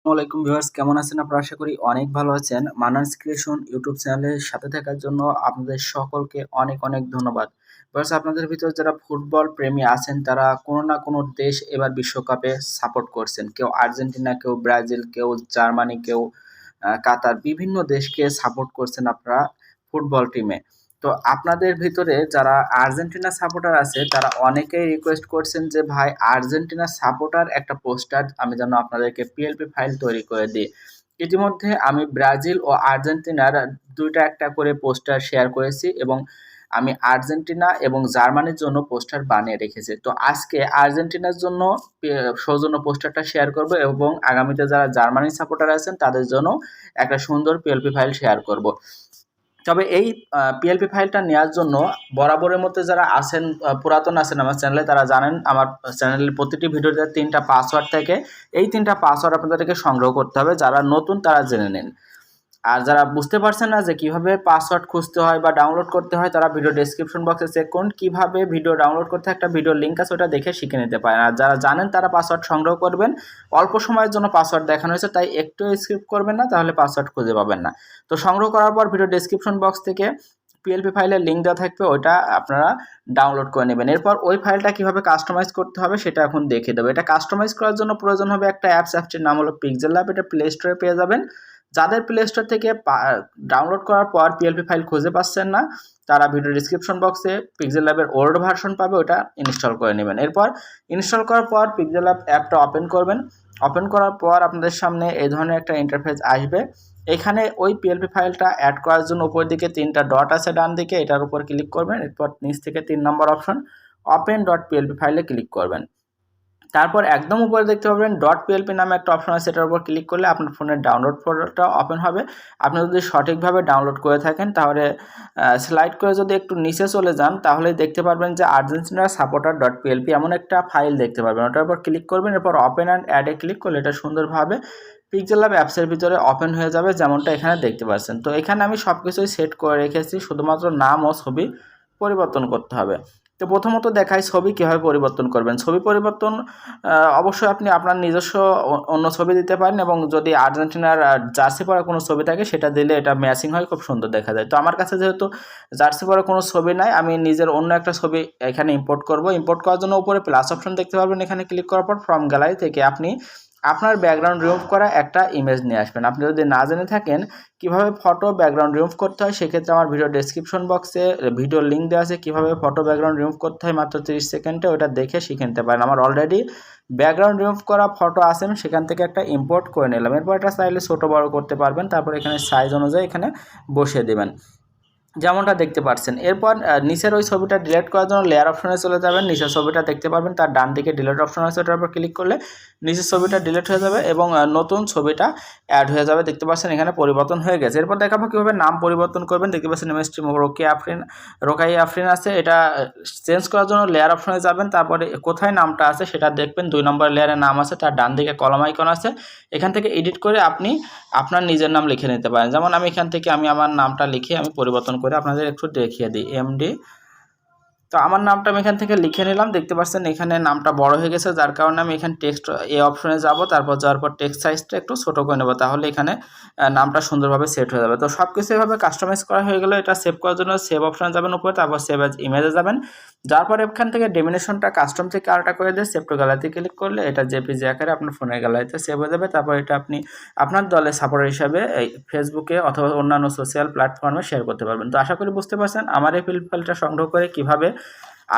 আসসালামাইকুম ভিউয়ার্স, কেমন আছেন আপনারা? আশা করি অনেক ভালো আছেন। মান্নানস ক্রিয়েশন ইউটিউব চ্যানেলের সাথে থাকার জন্য আপনাদের সকলকে অনেক অনেক ধন্যবাদ। ভিউয়ার্স, আপনাদের ভিতর যারা ফুটবল প্রেমী আছেন তারা কোনো না কোনো দেশ এবার বিশ্বকাপে সাপোর্ট করছেন। কেউ আর্জেন্টিনা, কেউ ব্রাজিল, কেউ জার্মানি, কেউ কাতার, বিভিন্ন দেশকে সাপোর্ট করছেন আপনারা ফুটবল টিমে। তো আপনাদের ভিতরে যারা আর্জেন্টিনা সাপোর্টার আছে তারা অনেকেই রিকোয়েস্ট করছেন যে ভাই আর্জেন্টিনা সাপোর্টার একটা পোস্টার আমি যেন আপনাদেরকে পিএলপি ফাইল তৈরি করে দিই। ইতিমধ্যে আমি ব্রাজিল ও আর্জেন্টিনার দুইটা একটা করে পোস্টার শেয়ার করেছি এবং আমি আর্জেন্টিনা এবং জার্মানির জন্য পোস্টার বানিয়ে রেখেছি। তো আজকে আর্জেন্টিনার জন্য সৌজন্য পোস্টারটা শেয়ার করব এবং আগামীতে যারা জার্মানি সাপোর্টার আছেন তাদের জন্য একটা সুন্দর পিএলপি ফাইল শেয়ার করব। তবে এই পিএলপি ফাইলটা নেওয়ার জন্য বরাবরের মধ্যে যারা আছেন, পুরাতন আছেন আমার চ্যানেলে, তারা জানেন আমার চ্যানেলের প্রতিটি ভিডিওতে 3টা পাসওয়ার্ড থাকে। এই 3টা পাসওয়ার্ড আপনাদেরকে সংগ্রহ করতে হবে। যারা নতুন তারা জেনে নিন। আর যারা বুঝতে পারছেন না যে কিভাবে পাসওয়ার্ড খুঁজতে হয় বা ডাউনলোড করতে হয়, তারা ভিডিও ডেসক্রিপশন বক্সে চেক করুন। কিভাবে ভিডিও ডাউনলোড করতে একটা ভিডিও লিঙ্ক আছে, ওটা দেখে শিখে নিতে পারেন। আর যারা জানেন তারা পাসওয়ার্ড সংগ্রহ করবেন। অল্প সময়ের জন্য পাসওয়ার্ড দেখানো হয়েছে, তাই একটু স্কিপ করবেন না, তাহলে পাসওয়ার্ড খুঁজে পাবেন না। তো সংগ্রহ করার পর ভিডিও ডেসক্রিপশন বক্স থেকে পিএলপি ফাইলের লিঙ্ক দেওয়া থাকবে, ওইটা আপনারা ডাউনলোড করে নেবেন। এরপর ওই ফাইলটা কিভাবে কাস্টমাইজ করতে হবে সেটা এখন দেখিয়ে দেবো। এটা কাস্টমাইজ করার জন্য প্রয়োজন হবে একটা অ্যাপসটির নাম হলো pixellab। এটা প্লে স্টোরে পেয়ে যাবেন। যাদের প্লে স্টোর থেকে ডাউনলোড করার পর পিএলপি ফাইল খুঁজে পাচ্ছেন না, তারা ভিডিও ডিসক্রিপশন বক্সে পিক্সেলল্যাবের ওল্ড ভার্সন পাবে, ওটা ইনস্টল করে নেবেন। এরপর ইনস্টল করার পর পিক্সেলল্যাব অ্যাপটা ওপেন করবেন। ওপেন করার পর আপনাদের সামনে এই ধরনের একটা ইন্টারফেস আসবে। এখানে ওই পিএলপি ফাইলটা অ্যাড করার জন্য উপর দিকে 3টা ডট আছে ডান দিকে, এটার উপর ক্লিক করবেন। এরপর নিচ থেকে 3 নম্বর অপশন ওপেন ডট পিএলপি ফাইলে ক্লিক করবেন। তারপর একদম উপরে দেখতে পাবেন ডট পিএলপি নামে একটা অপশন আছে, এটার উপর ক্লিক করলে আপনার ফোনের ডাউনলোড ফোল্ডারটা ওপেন হবে। আপনি যদি সঠিকভাবে ডাউনলোড করে থাকেন তাহলে স্লাইড করে যদি একটু নিচে চলে যান তাহলে দেখতে পারবেন যে আর্জেন্টিনা সাপোর্টার ডট পিএলপি এমন একটা ফাইল দেখতে পারবেন। ওটার উপর ক্লিক করবেন। এরপর ওপেন অ্যান্ড অ্যাডে ক্লিক করলে এটা সুন্দরভাবে পিক্সেলল্যাব অ্যাপসের ভিতরে ওপেন হয়ে যাবে, যেমনটা এখানে দেখতে পাচ্ছেন। তো এখানে আমি সব কিছুই সেট করে রেখেছি, শুধুমাত্র নাম ও ছবি পরিবর্তন করতে হবে। তো প্রথমত দেখাই ছবি কীভাবে পরিবর্তন করবেন। ছবি পরিবর্তন অবশ্যই আপনি আপনার নিজস্ব অন্য ছবি দিতে পারেন এবং যদি আর্জেন্টিনার জার্সি পরা কোনো ছবি থাকে সেটা দিলে এটা ম্যাচিং হয়, খুব সুন্দর দেখা যায়। তো আমার কাছে যেহেতু জার্সি পরা কোনো ছবি নাই, আমি নিজের অন্য একটা ছবি এখানে ইম্পোর্ট করব। ইম্পোর্ট করার জন্য উপরে প্লাস অপশন দেখতে পারবেন, এখানে ক্লিক করার পর ফ্রম গ্যালারি থেকে আপনি আপনার ব্যাকগ্রাউন্ড রিমুভ করা একটা ইমেজ নিয়ে আসবেন। আপনি যদি না জেনে থাকেন কিভাবে ফটো ব্যাকগ্রাউন্ড রিমুভ করতে হয়, সেক্ষেত্রে আমার ভিডিও ডেসক্রিপশন বক্সে ভিডিও লিঙ্ক দেওয়া আছে কিভাবে ফটো ব্যাকগ্রাউন্ড রিমুভ করতে হয়, মাত্র 30 সেকেন্ডে, ওটা দেখে শিখে নিতে পারেন। আমার অলরেডি ব্যাকগ্রাউন্ড রিমুভ করা ফটো আছে, আমি সেখান থেকে একটা ইম্পোর্ট করে নিলাম। এরপর এটা চাইলে ছোটো বড়ো করতে পারবেন, তারপর এখানে সাইজ অনুযায়ী এখানে বসিয়ে দেবেন, যেমনটা দেখতে পাচ্ছেন। এরপর নিচের ওই ছবিটা ডিলিট করার জন্য লেয়ার অপশনে চলে যাবেন। নিচের ছবিটা দেখতে পারবেন, তার ডান দিকে ডিলিট অপশন আছে, ওটার উপর ক্লিক করলে নিচের ছবিটা ডিলিট হয়ে যাবে এবং নতুন ছবিটা অ্যাড হয়ে যাবে। দেখতে পাচ্ছেন এখানে পরিবর্তন হয়ে গেছে। এরপর দেখাবো কীভাবে নাম পরিবর্তন করবেন। দেখতে পাচ্ছেন ইমেজটি রোকাই আফরিন আছে, এটা চেঞ্জ করার জন্য লেয়ার অপশনে যাবেন। তারপরে কোথায় নামটা আছে সেটা দেখবেন, 2 নম্বর লেয়ারের নাম আছে, তার ডান দিকে কলম আইকন আছে, এখান থেকে এডিট করে আপনি আপনার নিজের নাম লিখে নিতে পারেন। যেমন আমি এখান থেকে আমার নামটা লিখে আমি পরিবর্তন করে আপনাদের একটু দেখিয়ে দিই, এমডি। তো আমার নামটা আমি এখান থেকে লিখে নিলাম। দেখতে পাচ্ছেন এখানে নামটা বড় হয়ে গেছে, যার কারণে আমি এখানে টেক্সট এই অপশনে যাব। তারপর যাওয়ার পর টেক্সট সাইজটা একটু ছোটো করে নেব, তাহলে এখানে নামটা সুন্দরভাবে সেট হয়ে যাবে। তো সব কিছু এভাবে কাস্টমাইজ করা হয়ে গেলে এটা সেভ করার জন্য সেভ অপশনে যাবেন উপরে, তারপর সেভ অ্যাজ ইমেজে যাবেন। যার পর এখান থেকে ডেমিনেশনটা কাস্টম থেকে আলাদা করে দিয়ে সেভ টু গ্যালারিতে ক্লিক করলে এটা জেপিজি আকারে আপনার ফোনের গ্যালারিতে সেভ হয়ে যাবে। তারপর এটা আপনি আপনার দলের সাপোর্টার হিসাবে এই ফেসবুকে অথবা অন্যান্য সোশ্যাল প্ল্যাটফর্মে শেয়ার করতে পারবেন। তো আশা করি বুঝতে পারছেন আমার এই ফাইলটা সংগ্রহ করে কিভাবে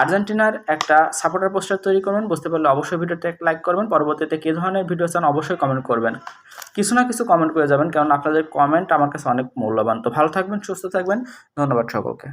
আর্জেন্টিনার একটা সাপোর্টার পোস্টার তৈরি করবেন। বুঝতে পারলে অবশ্যই ভিডিওতে একটা লাইক করবেন। পরবর্তীতে কী ধরনের ভিডিও চান অবশ্যই কমেন্ট করবেন, কিছু না কিছু কমেন্ট করে যাবেন, কারণ আপনাদের কমেন্ট আমার কাছে অনেক মূল্যবান। তো ভালো থাকবেন, সুস্থ থাকবেন, ধন্যবাদ সকলকে।